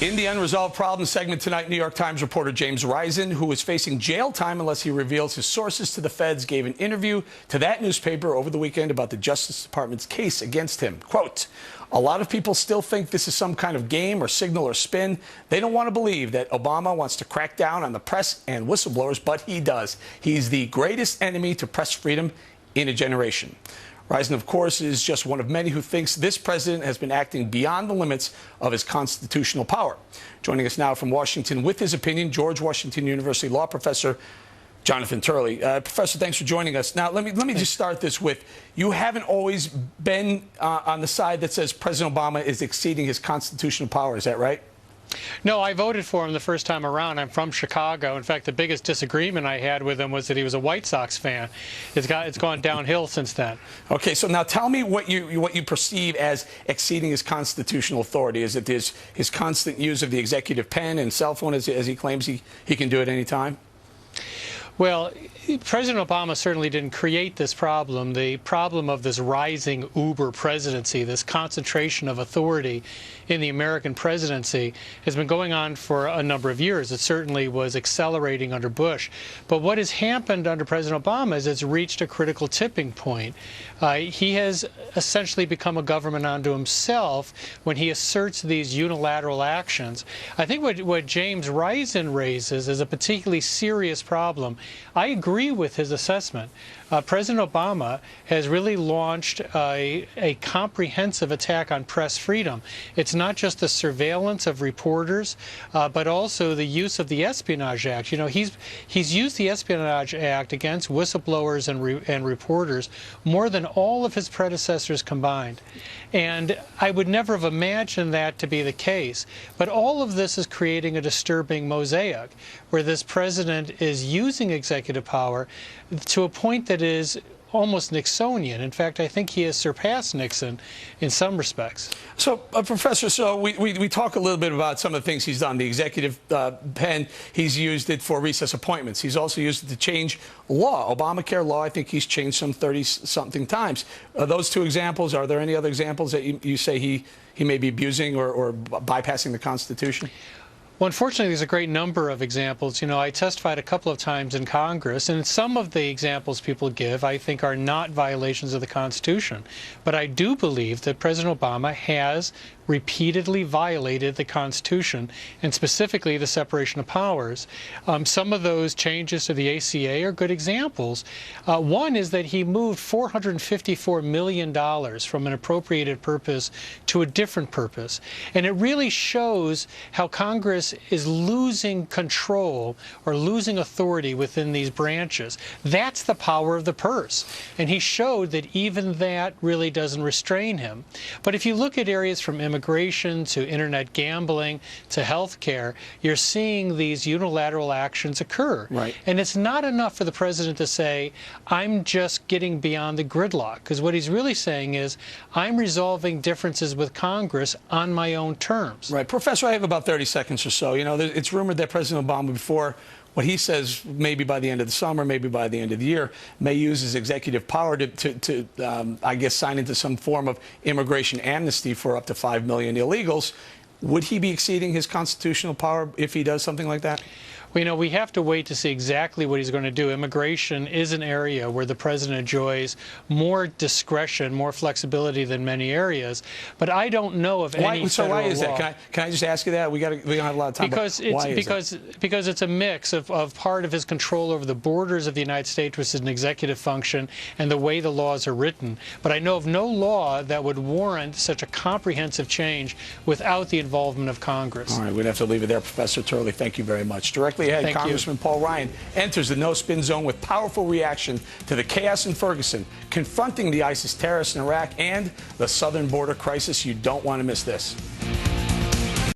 In the Unresolved Problems segment tonight, New York Times reporter James Risen, who is facing jail time unless he reveals his sources to the feds, gave an interview to that newspaper over the weekend about the Justice Department's case against him. Quote, "A lot of people still think this is some kind of game or signal or spin. They don't want to believe that Obama wants to crack down on the press and whistleblowers, but he does. He's the greatest enemy to press freedom in a generation." Risen, of course, is just one of many who thinks this president has been acting beyond the limits of his constitutional power. Joining us now from Washington with his opinion, George Washington University law professor Jonathan Turley. Professor, thanks for joining us. Now, let me just start this with, you haven't always been on the side that says President Obama is exceeding his constitutional power. Is that right? No, I voted for him the first time around. I'm from Chicago. In fact, the biggest disagreement I had with him was that he was a White Sox fan. It's gone downhill since then. Okay, so now tell me what you perceive as exceeding his constitutional authority. Is it his constant use of the executive pen and cell phone, as he claims he can do at any time? Well, President Obama certainly didn't create this problem. The problem of this rising Uber presidency, this concentration of authority in the American presidency, has been going on for a number of years. It certainly was accelerating under Bush. But what has happened under President Obama is it's reached a critical tipping point. He has essentially become a government unto himself when he asserts these unilateral actions. I think what James Risen raises is a particularly serious problem. I agree with his assessment. President Obama has really launched a comprehensive attack on press freedom. It's not just the surveillance of reporters, but also the use of the Espionage Act. You know, he's used the Espionage Act against whistleblowers and reporters more than all of his predecessors combined. And I would never have imagined that to be the case. But all of this is creating a disturbing mosaic where this president is using executive power to a point that is almost Nixonian. In fact, I think he has surpassed Nixon in some respects. So, Professor, so we talk a little bit about some of the things he's done. The executive pen, he's used it for recess appointments. He's also used it to change law. Obamacare law, I think he's changed some 30-something times. Those two examples, are there any other examples that you say he may be abusing or bypassing the Constitution? Well, unfortunately, there's a great number of examples. You know, I testified a couple of times in Congress, and some of the examples people give, I think, are not violations of the Constitution. But I do believe that President Obama has repeatedly violated the Constitution, and specifically the separation of powers. Some of those changes to the ACA are good examples. One is that he moved $454 million from an appropriated purpose to a different purpose. And it really shows how Congress is losing control or losing authority within these branches. That's the power of the purse. And he showed that even that really doesn't restrain him. But if you look at areas from immigration to internet gambling to health care, you're seeing these unilateral actions occur. Right. And it's not enough for the president to say, I'm just getting beyond the gridlock, because what he's really saying is, I'm resolving differences with Congress on my own terms. Right. Professor, I have about 30 seconds or so. You know, it's rumored that President Obama, before what he says, maybe by the end of the summer, maybe by the end of the year, may use his executive power to I guess, sign into some form of immigration amnesty for up to 5 million illegals. Would he be exceeding his constitutional power if he does something like that? Well, you know, we have to wait to see exactly what he's going to do. Immigration is an area where the president enjoys more discretion, more flexibility than many areas. But I don't know of any So why is law. that? Can I just ask you that? We don't have a lot of time. Because it's a mix of part of his control over the borders of the United States, which is an executive function, and the way the laws are written. But I know of no law that would warrant such a comprehensive change without the involvement of Congress. All right, we'd have to leave it there, Professor Turley. Thank you very much. Directly ahead, Thank Congressman you. Paul Ryan enters the no-spin zone with powerful reaction to the chaos in Ferguson, confronting the ISIS terrorists in Iraq and the southern border crisis. You don't want to miss this.